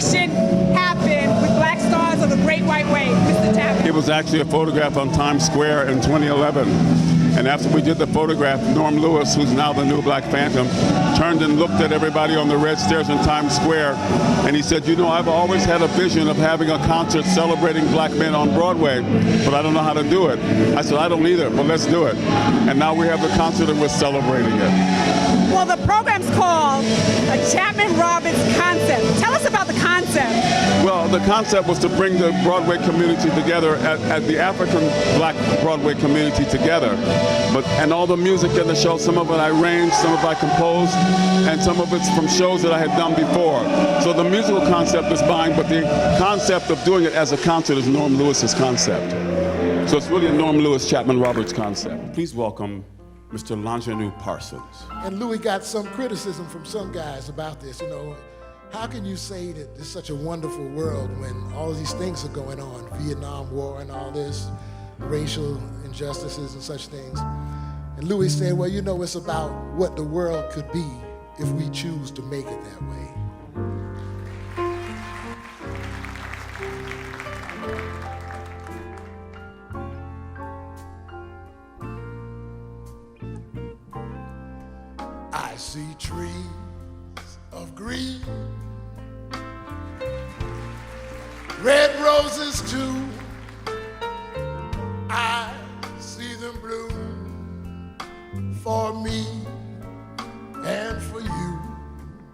collaboration happen with Black Stars of the Great White Way, Mr. Tappan? It was actually a photograph on Times Square in 2011. And after we did the photograph, Norm Lewis, who's now the new Black Phantom, turned and looked at everybody on the red stairs in Times Square, and he said, you know, I've always had a vision of having a concert celebrating black men on Broadway, but I don't know how to do it. I said, I don't either, but let's do it. And now we have the concert and we're celebrating it. Well, the program's called a Chapman-Roberts Concept. Tell us about the concept. Well, the concept was to bring the Broadway community together, at the African Black Broadway community together. And all the music in the show, some of it I arranged, some of it I composed, and some of it's from shows that I had done before. So the musical concept is mine, but the concept of doing it as a concert is Norm Lewis's concept. So it's really a Norm Lewis Chapman-Roberts concept. Please welcome Mr. Longenu Parsons. And Louis got some criticism from some guys about this, you know. How can you say that it's such a wonderful world when all of these things are going on, Vietnam War and all this, racial injustices and such things? And Louis said, well, you know, it's about what the world could be if we choose to make it that way. I see trees of green, red roses too. I see them bloom for me and for you.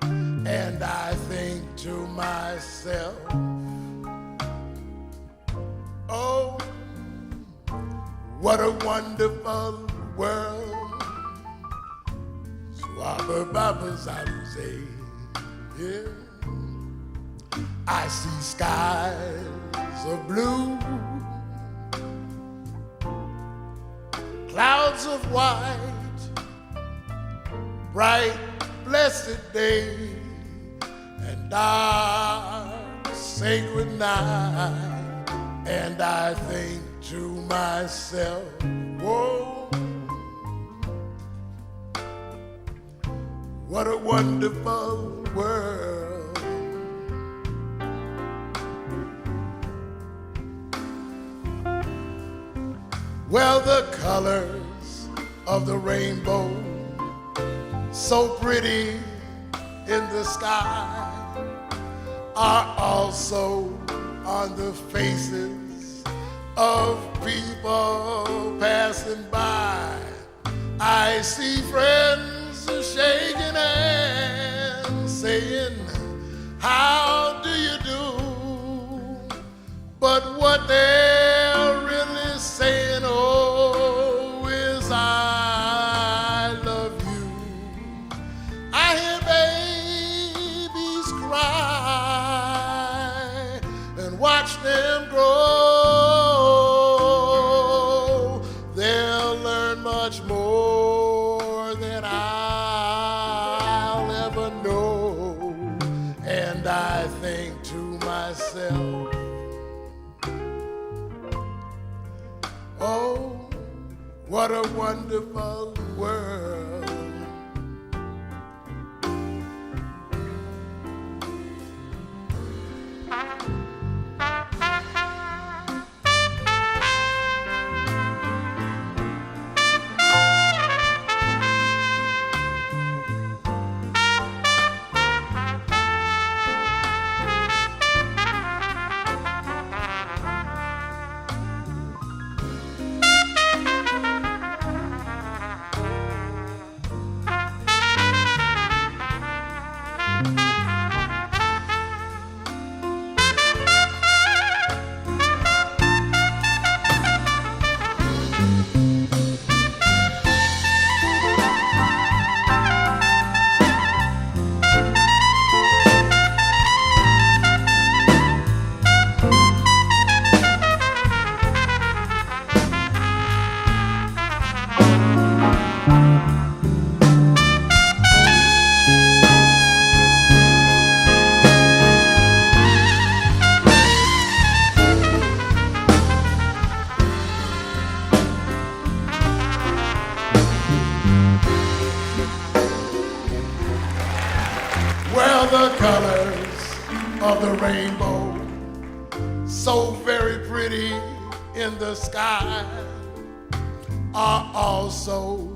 And I think to myself, oh, what a wonderful world. Yeah. I see skies of blue, clouds of white, bright, blessed day, and dark, sacred night. And I think to myself, whoa, what a wonderful world. Well, the colors of the rainbow, so pretty in the sky, are also on the faces of people passing by. I see friends shaking hands, saying, how do you do? But what they're really saying, oh, is I love you. I hear babies cry and watch them grow. They'll learn much more than I'll ever know. And I think to myself, oh, what a wonderful world. of the rainbow, so very pretty in the sky, are also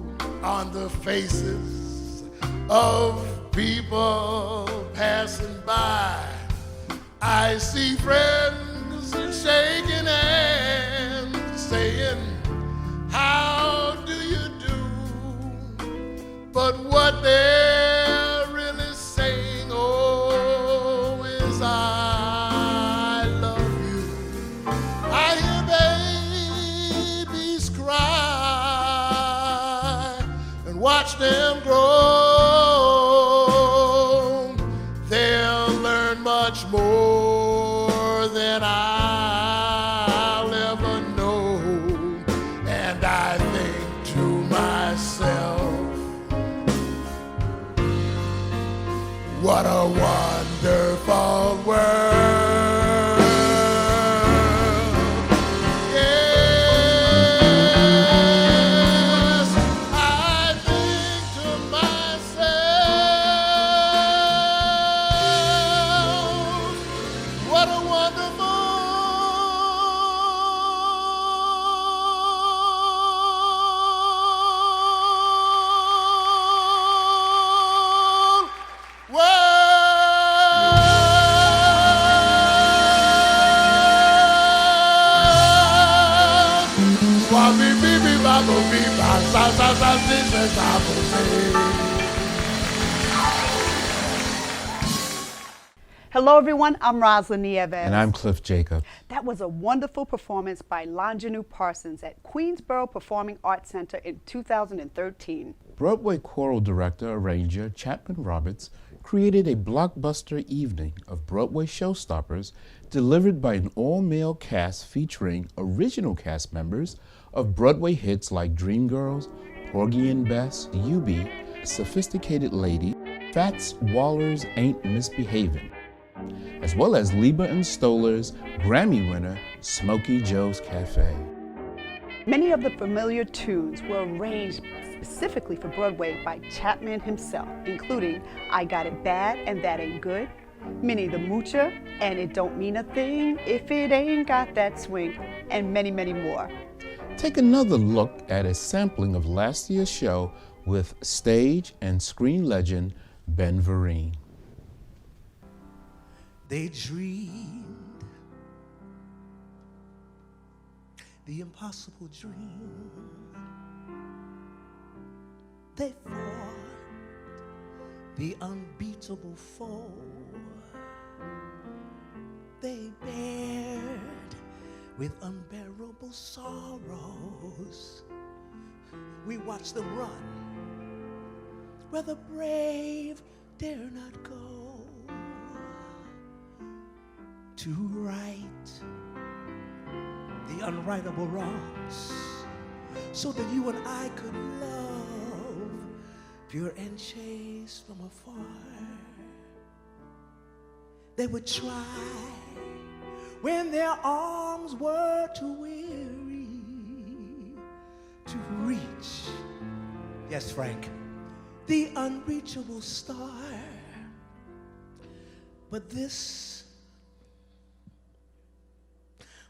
on the faces of people passing by. I see friends shaking hands, saying, how do you do? But what they're really saying, oh, is I love you. I hear babies cry and watch them grow. They'll learn much more than I'll ever know. And I think to myself, what a wonderful world. Yes, I think to myself, what a wonderful Hello, everyone. I'm Rosalind Nieves. And I'm Cliff Jacob. That was a wonderful performance by Longenu Parsons at Queensborough Performing Arts Center in 2013. Broadway choral director, arranger Chapman Roberts created a blockbuster evening of Broadway showstoppers delivered by an all-male cast featuring original cast members of Broadway hits like Dreamgirls, Porgy and Bess, Eubie, Sophisticated Lady, Fats Waller's Ain't Misbehavin', as well as Lieber and Stoller's Grammy winner, Smokey Joe's Cafe. Many of the familiar tunes were arranged specifically for Broadway by Chapman himself, including I Got It Bad and That Ain't Good, Minnie the Moocher, and It Don't Mean a Thing If It Ain't Got That Swing, and many, many more. Take another look at a sampling of last year's show with stage and screen legend Ben Vereen. They dreamed the impossible dream. They fought the unbeatable foe. They bared with unbearable sorrows. We watched them run where the brave dare not go. To right the unrightable wrongs, so that you and I could love pure and chaste from afar. They would try when their arms were too weary to reach, yes, Frank, the unreachable star. But this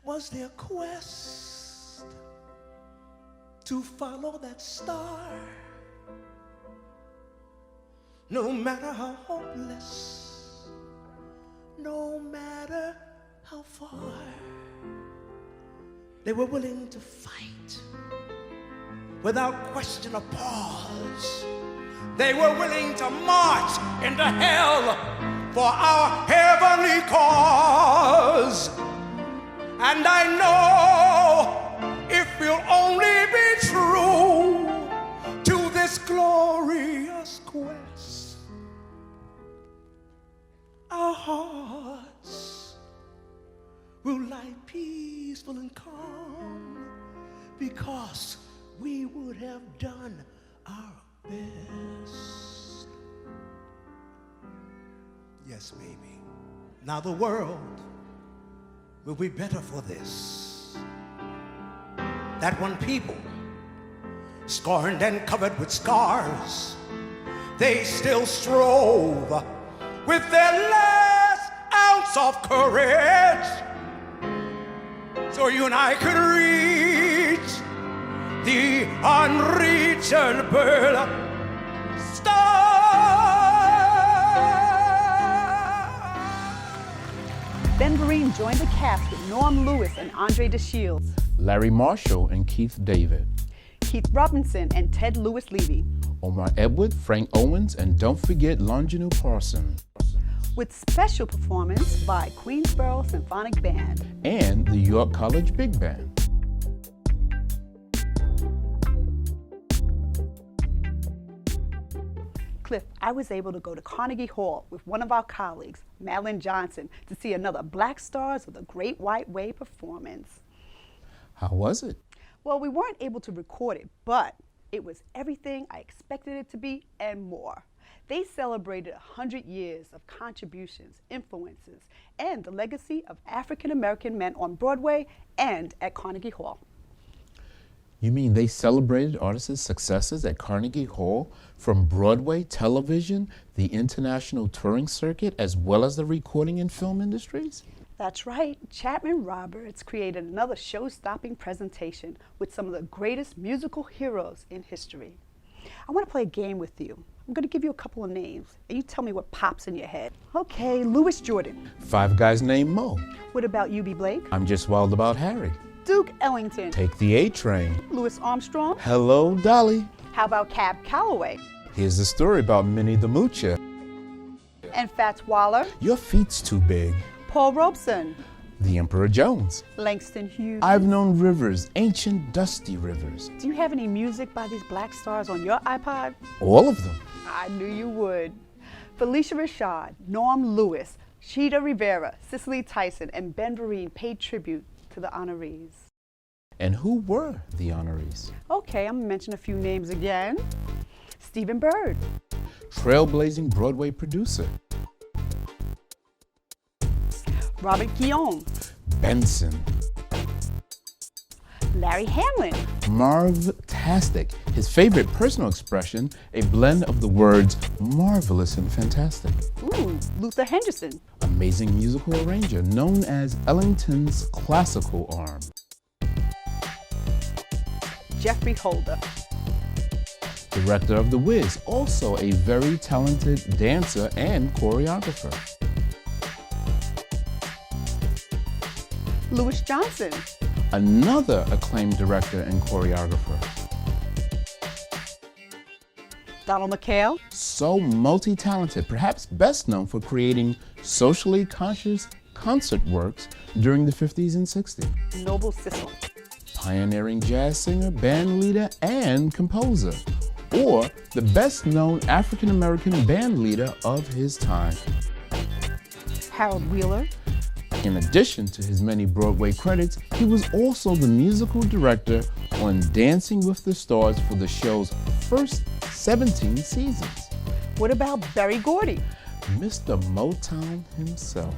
was their quest to follow that star. No matter how hopeless, no matter how far, they were willing to fight without question or pause. They were willing to march into hell for our heavenly cause. And I know if we'll only be true to this glorious quest, our hearts will lie peaceful and calm, because we would have done our best. Yes, baby. Now the world will be better for this. That when people, scorned and covered with scars, they still strove with their last ounce of courage so you and I could reach the unreachable star. Ben Vereen joined the cast with Norm Lewis and Andre DeShields, Larry Marshall and Keith David, Keith Robinson and Ted Lewis-Levy, Omar Edward, Frank Owens, and don't forget Longinu Parson, with special performance by Queensborough Symphonic Band. and the York College Big Band. Cliff, I was able to go to Carnegie Hall with one of our colleagues, Madeline Johnson, to see another Black Stars of the Great White Way performance. How was it? Well, we weren't able to record it, but it was everything I expected it to be and more. They celebrated 100 years of contributions, influences, and the legacy of African American men on Broadway and at Carnegie Hall. You mean they celebrated artists' successes at Carnegie Hall from Broadway, television, the international touring circuit, as well as the recording and film industries? That's right. Chapman Roberts created another show-stopping presentation with some of the greatest musical heroes in history. I want to play a game with you. I'm going to give you a couple of names, and you tell me what pops in your head. Okay, Louis Jordan. 5 guys named Mo. What about U.B. Blake? I'm just wild about Harry. Duke Ellington. Take the A train. Louis Armstrong. Hello, Dolly. How about Cab Calloway? Here's the story about Minnie the Moocher. And Fats Waller. Your feet's too big. Paul Robeson. The Emperor Jones. Langston Hughes. I've known rivers, ancient dusty rivers. Do you have any music by these Black Stars on your iPod? All of them. I knew you would. Felicia Rashad, Norm Lewis, Sheeta Rivera, Cicely Tyson, and Ben Vereen paid tribute to the honorees. And who were the honorees? Okay, I'm gonna mention a few names again. Stephen Bird, Trailblazing Broadway producer. Robert Guillaume, Benson. Larry Hamlin, Marv-tastic. His favorite personal expression, a blend of the words marvelous and fantastic. Luther Henderson, Amazing musical arranger known as Ellington's classical arm. Jeffrey Holder, Director of The Wiz, also a very talented dancer and choreographer. Louis Johnson, Another acclaimed director and choreographer. Donald McHale, So multi-talented, perhaps best known for creating socially conscious concert works during the 50s and 60s. Noble Sissle, Pioneering jazz singer, band leader, and composer. Or the best known African American band leader of his time. Harold Wheeler, In addition to his many Broadway credits, he was also the musical director on Dancing with the Stars for the show's first 17 seasons. what about Berry Gordy? Mr. Motown himself.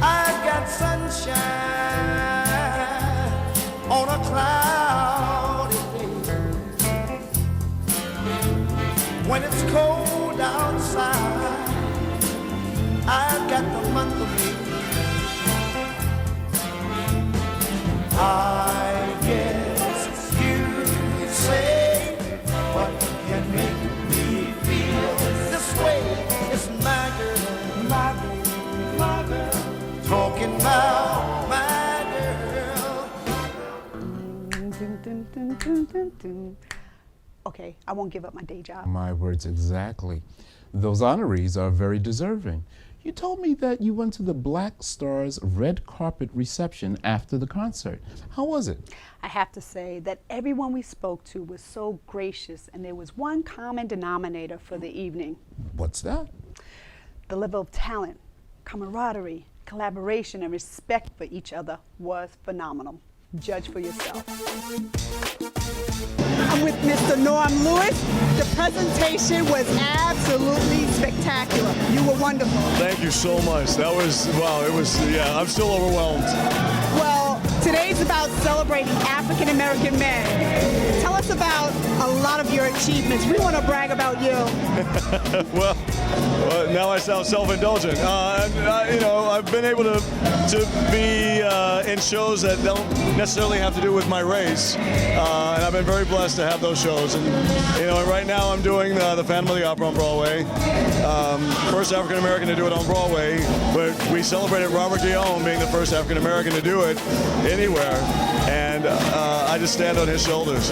I got sunshine on a cloudy day. When it's cold outside, I've got the month of May. I guess you say what can make me feel this way. It's my girl, my girl, my girl, talking about my girl. Dun, dun, dun, dun, dun, dun. Okay, I won't give up my day job. My words exactly. Those honorees are very deserving. You told me that you went to the Black Stars red carpet reception after the concert. How was it? I have to say that everyone we spoke to was so gracious, and there was one common denominator for the evening. What's that? The level of talent, camaraderie, collaboration, and respect for each other was phenomenal. Judge for yourself. I'm with Mr. Norm Lewis. The presentation was absolutely spectacular. You were wonderful. Thank you so much. That was, wow, it was, yeah, I'm still overwhelmed. Well, today's about celebrating African American men. Tell us us about a lot of your achievements. We want to brag about you. Well, now I sound self-indulgent. I've been able to be in shows that don't necessarily have to do with my race, and I've been very blessed to have those shows. And right now I'm doing the Phantom of the Opera on Broadway. First African American to do it on Broadway, but we celebrated Robert Guillaume being the first African American to do it anywhere, and I just stand on his shoulders.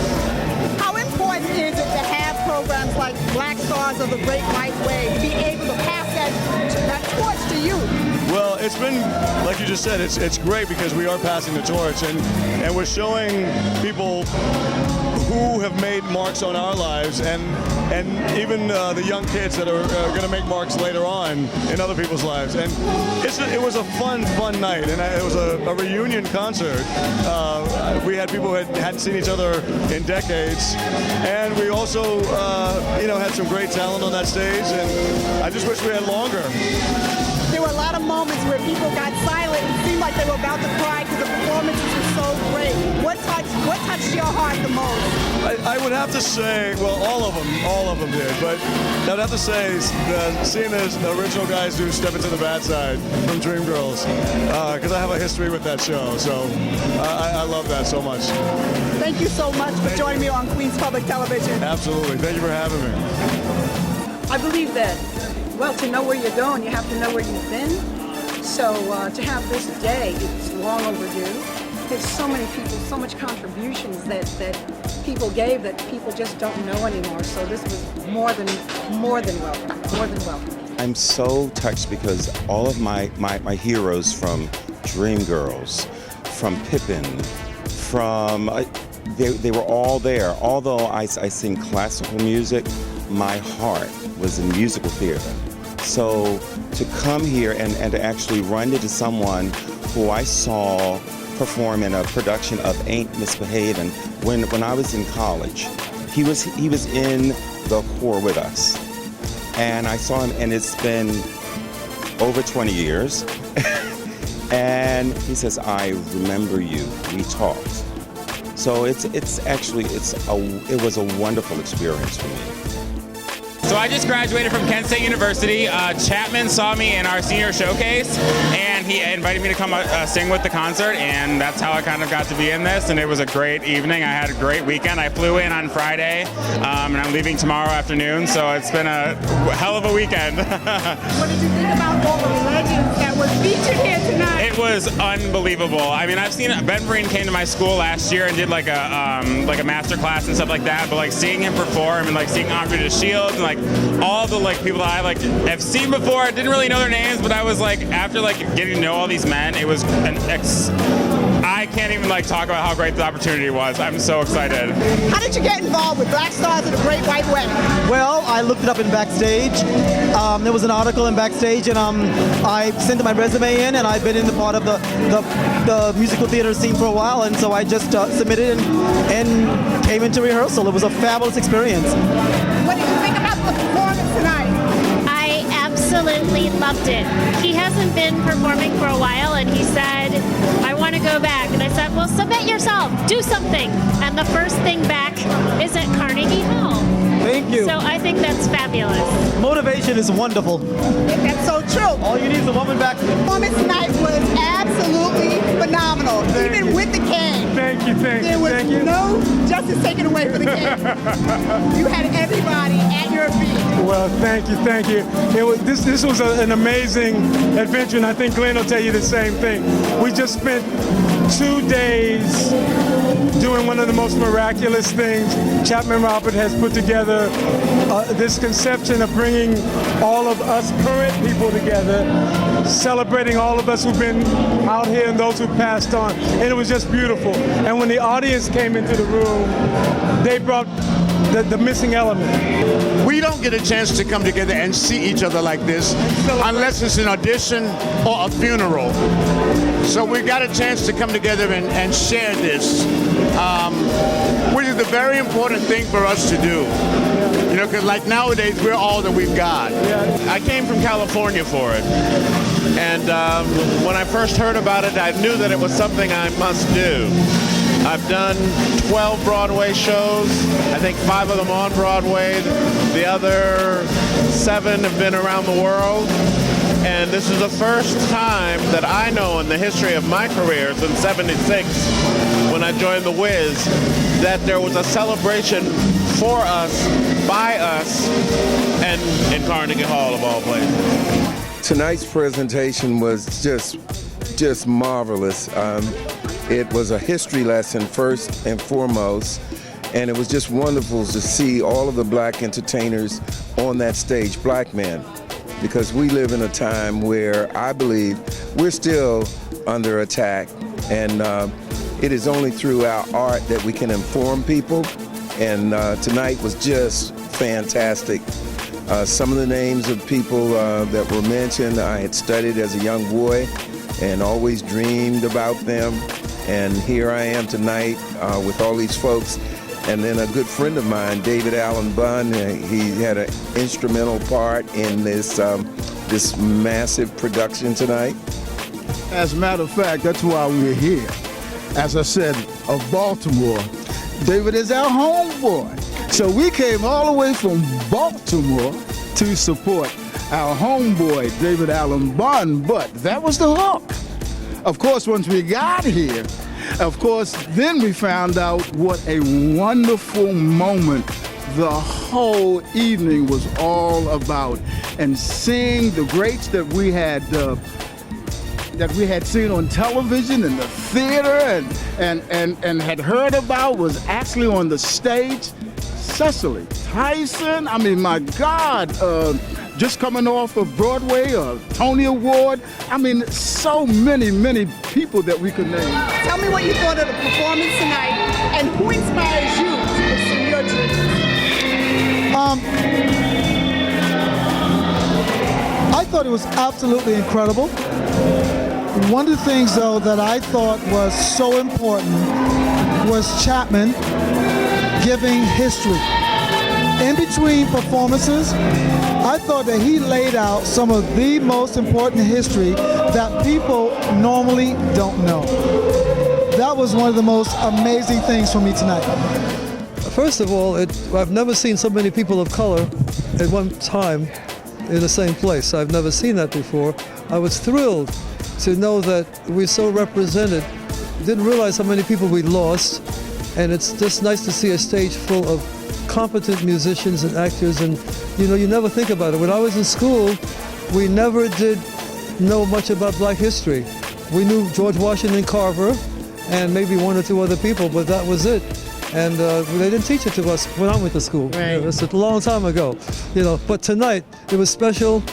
How important is it to have programs like Black Stars of the Great White Way to be able to pass that torch to you? Well, it's been, like you just said, it's great because we are passing the torch, and we're showing people who have made marks on our lives, and even the young kids that are going to make marks later on in other people's lives. And it was a fun night, and it was a reunion concert. We had people who hadn't seen each other in decades, and we also had some great talent on that stage, and I just wish we had longer. There were a lot of moments where people got silent and seemed like they were about to cry because the performances were so great. What touched your heart the most? I would have to say, well, all of them did, but I'd have to say seeing the original guys do Step Into the Bad Side from Dreamgirls, because I have a history with that show, so I love that so much. Thank you so much for joining me on Queens Public Television. Absolutely. Thank you for having me. I believe that, well, to know where you're going, you have to know where you've been. So to have this day, it's long overdue. There's so many people, so much contributions that people gave that people just don't know anymore. So this was more than welcome. I'm so touched because all of my heroes from Dreamgirls, from Pippin, they were all there. Although I sing classical music, my heart was in musical theater. So to come here and to actually run into someone who I saw perform in a production of Ain't Misbehavin' when I was in college. He was in the corps with us. And I saw him, and it's been over 20 years. And he says, I remember you, we talked. So it was a wonderful experience for me. So I just graduated from Kent State University. Chapman saw me in our senior showcase, and he invited me to come sing with the concert, and that's how I kind of got to be in this, and it was a great evening. I had a great weekend. I flew in on Friday, and I'm leaving tomorrow afternoon, so it's been a hell of a weekend. What did you think about all the legends that were featured here tonight? It was unbelievable. I mean, I've seen Ben Vereen came to my school last year and did like a master class and stuff like that, but like seeing him perform and like seeing Andre the Shield and like all the like people that I like have seen before. I didn't really know their names, but I was like, after like getting to know all these men, it was I can't even like talk about how great the opportunity was. I'm so excited. How did you get involved with Black Stars of the Great White Way? Well, I looked it up in Backstage. There was an article in Backstage, and I sent my resume in, and I've been in the part of the musical theater scene for a while, and so I just submitted and came into rehearsal. It was a fabulous experience. What did you think about the performance tonight? I absolutely loved it. He hasn't been performing for a while, and he said, I want to go back. And I said, well, submit yourself, do something. And the first thing back is at Carnegie Hall. Thank you. So I think that's fabulous. Motivation is wonderful. That's so true. All you need is a woman back. The performance tonight was absolutely phenomenal, even with the cane. Thank you. There was no justice taken away for the cane. You had everybody at your feet. Well, thank you. This was an amazing adventure, and I think Glenn will tell you the same thing. We just spent 2 days doing one of the most miraculous things. Chapman Robert has put together this conception of bringing all of us current people together, celebrating all of us who've been out here and those who passed on, and it was just beautiful. And when the audience came into the room, they brought the missing element. We don't get a chance to come together and see each other like this unless it's an audition or a funeral. So we got a chance to come together and share this, which is a very important thing for us to do. You know, because like nowadays, we're all that we've got. I came from California for it. And when I first heard about it, I knew that it was something I must do. I've done 12 Broadway shows. I think 5 of them on Broadway. The other 7 have been around the world. And this is the first time that I know in the history of my career since '76, when I joined the Wiz, that there was a celebration for us, by us, and in Carnegie Hall of all places. Tonight's presentation was just marvelous. It was a history lesson first and foremost, and it was just wonderful to see all of the black entertainers on that stage, black men, because we live in a time where I believe we're still under attack, and it is only through our art that we can inform people, and tonight was just fantastic. Some of the names of people that were mentioned, I had studied as a young boy and always dreamed about them. And here I am tonight with all these folks. And then a good friend of mine, David Allen Bunn, he had an instrumental part in this, this massive production tonight. As a matter of fact, that's why we're here. As I said, of Baltimore, David is our homeboy. So we came all the way from Baltimore to support our homeboy, David Allen Bunn, but that was the hook. Of course, once we got here, of course, then we found out what a wonderful moment the whole evening was all about. And seeing the greats that we had seen on television in the theater and had heard about was actually on the stage. Cecily Tyson, I mean, my God, just coming off of Broadway, Tony Award. I mean, so many people that we could name. Tell me what you thought of the performance tonight, and who inspires you to pursue your dreams? I thought it was absolutely incredible. One of the things, though, that I thought was so important was Chapman giving history. In between performances, I thought that he laid out some of the most important history that people normally don't know. That was one of the most amazing things for me tonight. First of all, I've never seen so many people of color at one time in the same place. I've never seen that before. I was thrilled to know that we're so represented. Didn't realize how many people we lost. And it's just nice to see a stage full of competent musicians and actors, and you never think about it. When I was in school, we never did know much about black history. We knew George Washington Carver and maybe 1 or 2 other people, but that was it. And they didn't teach it to us when I went to school. Right. It's a long time ago. But tonight, it was special.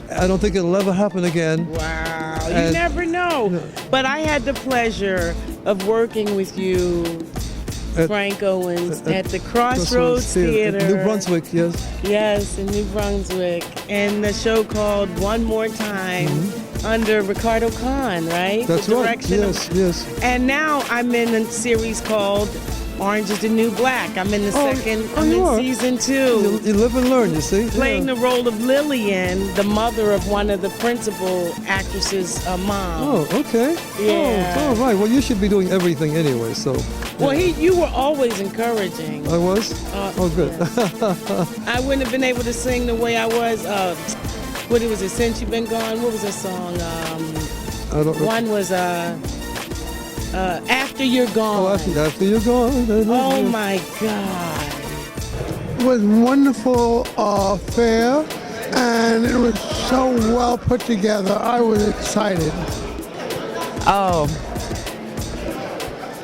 I don't think it'll ever happen again. Wow, you never know. But I had the pleasure of working with you, Frank Owens, at the Crossroads Theater. In New Brunswick, yes. Yes, in New Brunswick. And the show called One More Time under Ricardo Kahn, right? That's the right, yes. And now I'm in a series called Orange is the New Black. I'm in the second, I'm in season 2. You live and learn, you see. Playing the role of Lillian, the mother of one of the principal actresses' mom. Oh, okay. Yeah. Oh, right. Well, you should be doing everything anyway, so. Well, you were always encouraging. I was? Good. I wouldn't have been able to sing the way I was. What was it, Since You've Been Gone? What was the song? I don't know. One was After You're Gone. Oh, after You're Gone. Oh, my God. It was a wonderful fair, and it was so well put together. I was excited. Oh,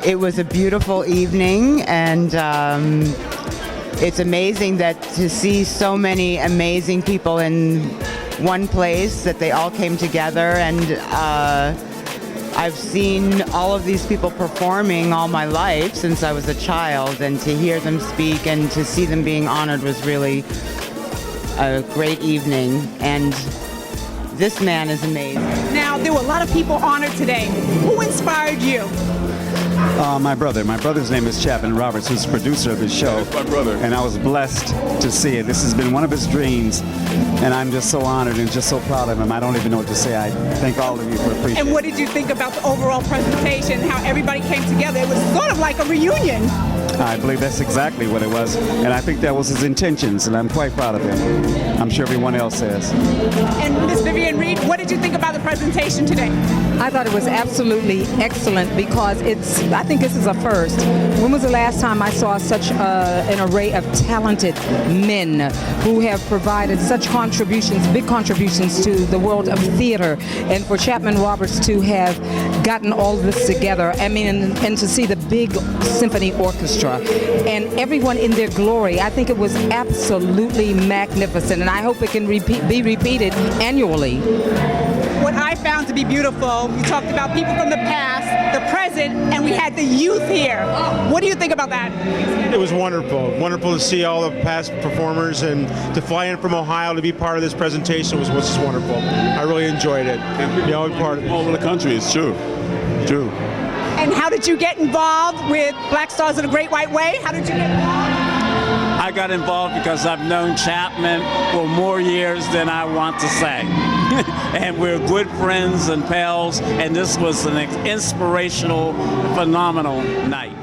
it was a beautiful evening, and it's amazing that to see so many amazing people in one place, that they all came together, and I've seen all of these people performing all my life since I was a child, and to hear them speak and to see them being honored was really a great evening, and this man is amazing. Now, there were a lot of people honored today. Who inspired you? My brother. My brother's name is Chapman Roberts, who's the producer of the show. My brother. And I was blessed to see it. This has been one of his dreams, and I'm just so honored and just so proud of him. I don't even know what to say. I thank all of you for appreciating it. And what did you think about the overall presentation, how everybody came together? It was sort of like a reunion. I believe that's exactly what it was, and I think that was his intentions, and I'm quite proud of him. I'm sure everyone else is. And Ms. Vivian Reed, what did you think about the presentation today? I thought it was absolutely excellent because I think this is a first. When was the last time I saw such an array of talented men who have provided such contributions, big contributions to the world of theater, and for Chapman Roberts to have gotten all this together, I mean, and to see the big symphony orchestra and everyone in their glory, I think it was absolutely magnificent, and I hope it can be repeated annually. What I found to be beautiful, we talked about people from the past, the present, and we had the youth here. What do you think about that? It was wonderful. Wonderful to see all the past performers, and to fly in from Ohio to be part of this presentation was just wonderful. I really enjoyed it. And be all part of it. All over the country, it's true. True. And how did you get involved with Black Stars of the Great White Way? How did you get involved? I got involved because I've known Chapman for more years than I want to say. And we're good friends and pals, and this was an inspirational, phenomenal night.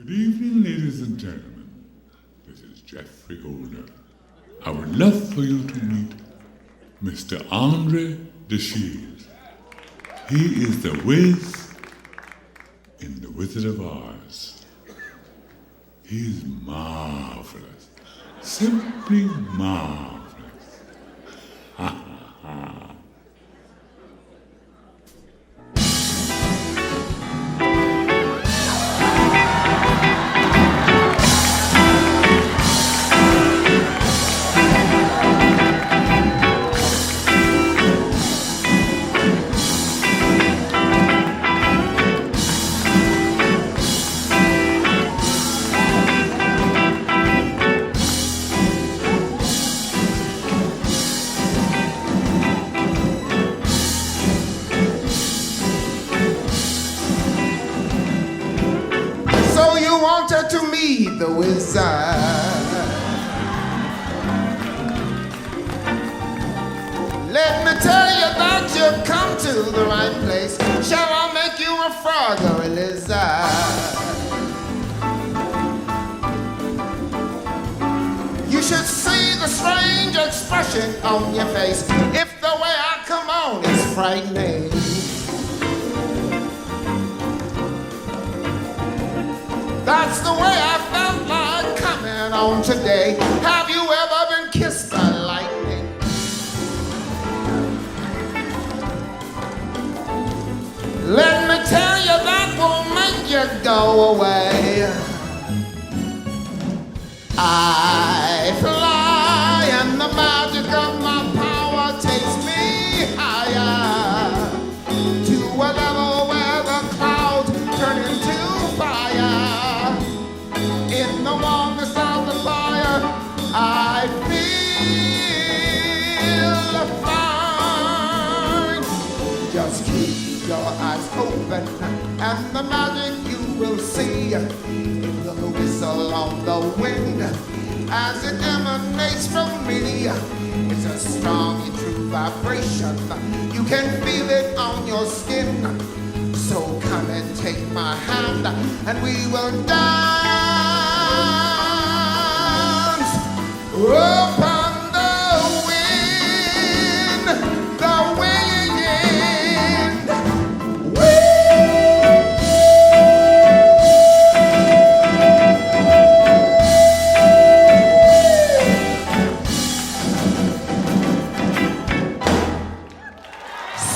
Good evening, ladies and gentlemen. This is Jeffrey Holder. I would love for you to meet Mr. Andre DeShields. He is the Wiz in The Wizard of Oz. He is marvelous, simply marvelous. Ha ha ha. To meet the wizard. Let me tell you that you've come to the right place. Shall I make you a frog or a lizard? You should see the strange expression on your face if the way I come on is frightening. That's the way I felt like coming on today. Have you ever been kissed by lightning? Let me tell you that will make you go away. I fly and the magic of my power takes me higher to a level where the clouds turn into fire. In the warmth of the fire, I feel fine. Just keep your eyes open, and the magic you will see. In the whistle on the wind, as it emanates from me, it's a strong and true vibration. You can feel it on your skin. So come and take my hand, and we will dance upon the wind, the wind.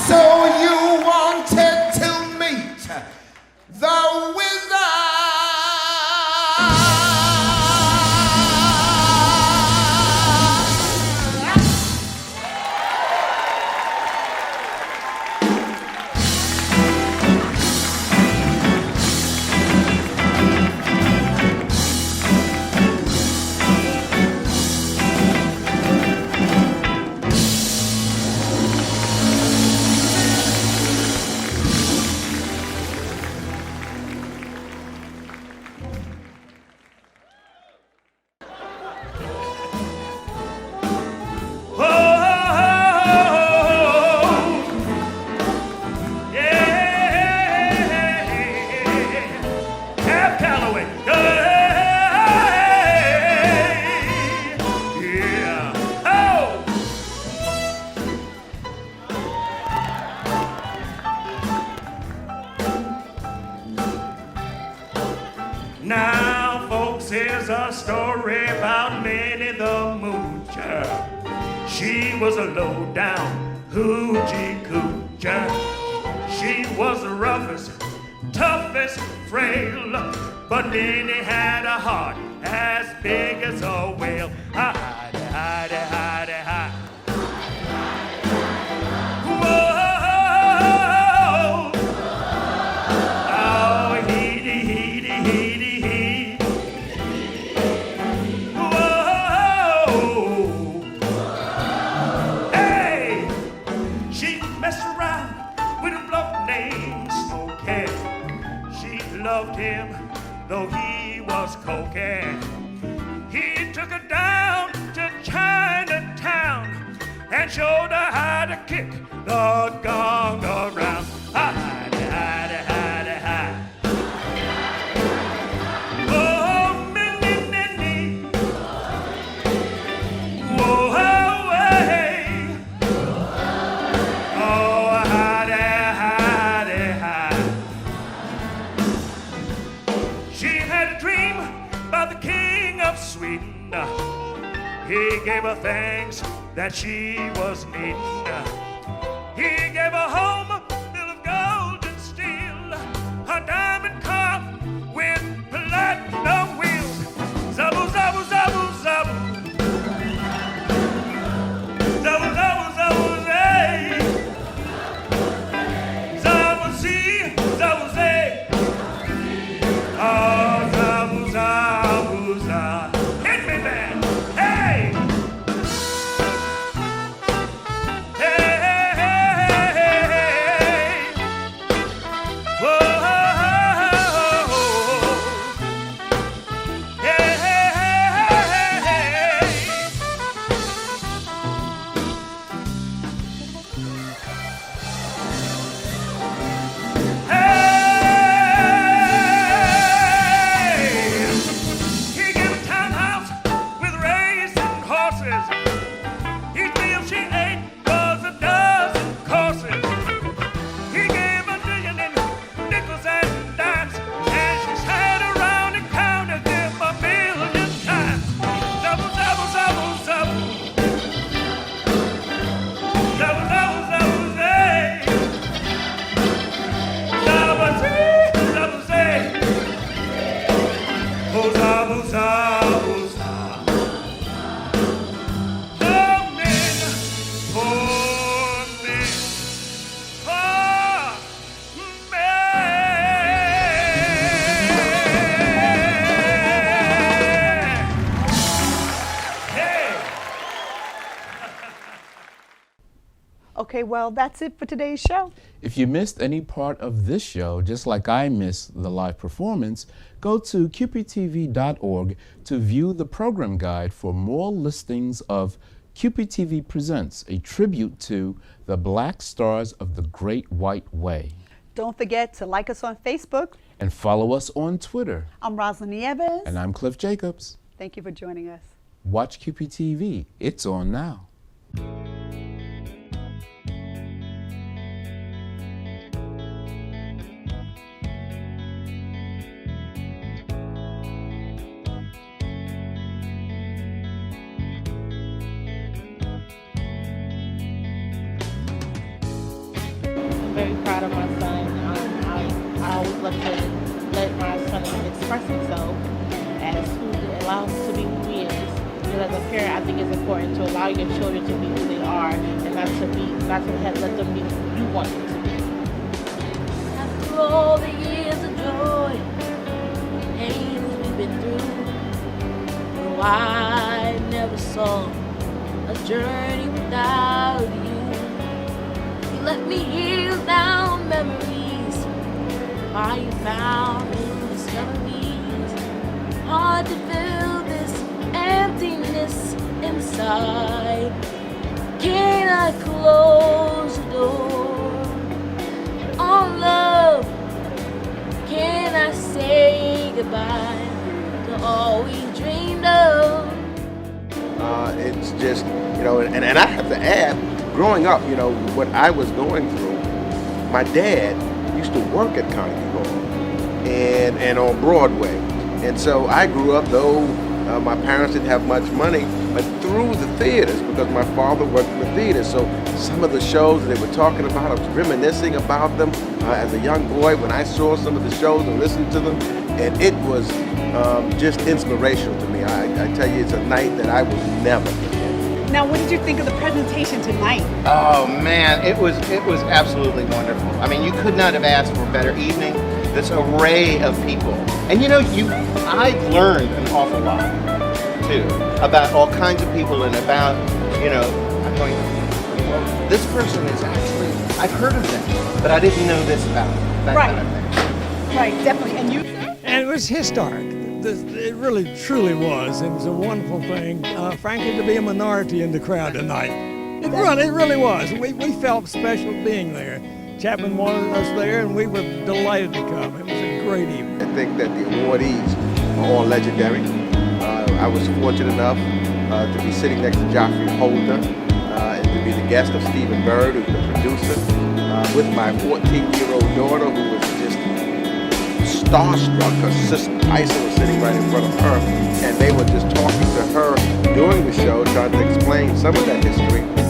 So you wanted to meet the wizard. Now, folks, here's a story about Minnie the Moocher. She was a low-down hoochie coocher. She was the roughest, toughest, frail, but Minnie had a heart as big as a whale. Hidey, hidey, hidey, hidey. Loved him, though he was cocaine. He took her down to Chinatown and showed her how to kick the gong around. Hidey, hidey, hidey, hidey. She had a dream about the king of Sweden. He gave her things that she was needing. He gave her home built of gold and steel, a diamond car with platinum wheels. Zubble, zubble, zubble, zubble. Zubble, zubble, zubble, zay. Zubble, see, zubble, zay. Oh, zubble, zubble, zubble. Hit me, man. Hey! Okay, well, that's it for today's show. If you missed any part of this show, just like I missed the live performance, go to QPTV.org to view the program guide for more listings of QPTV Presents, a tribute to the Black Stars of the Great White Way. Don't forget to like us on Facebook. And follow us on Twitter. I'm Rosalind Evans. And I'm Cliff Jacobs. Thank you for joining us. Watch QPTV. It's on now. Very proud of my son. I always love to let my son express himself as who allows him to be who he is. Because as a parent, I think it's important to allow your children to be who they are and not to let them be who you want them to be. After all the years of joy, pain we've been through, no, I never saw a journey without you. Let me heal down memories, are you found in discoveries? Hard to fill this emptiness inside. Can I close the door on love? Can I say goodbye to all we dreamed of? It's just, and I have to add, growing up, what I was going through, my dad used to work at Carnegie Hall and on Broadway. And so I grew up, though my parents didn't have much money, but through the theaters, because my father worked in the theaters. So some of the shows that they were talking about, I was reminiscing about them as a young boy when I saw some of the shows and listened to them. And it was just inspirational to me. I tell you, it's a night that I will never forget. Now, what did you think of the presentation tonight? Oh man, it was absolutely wonderful. I mean, you could not have asked for a better evening. This array of people, and I learned an awful lot too about all kinds of people and about I'm going, well, this person is actually, I've heard of them, but I didn't know this about them. That kind of thing. Right, definitely. And you? And it was historic. It really, truly was. It was a wonderful thing, frankly, to be a minority in the crowd tonight. It really was. We felt special being there. Chapman wanted us there, and we were delighted to come. It was a great evening. I think that the awardees are all legendary. I was fortunate enough to be sitting next to Joffrey Holder and to be the guest of Stephen Bird, who's the producer, with my 14-year-old daughter, who was just starstruck because Sister Tyson was sitting right in front of her, and they were just talking to her during the show, trying to explain some of that history.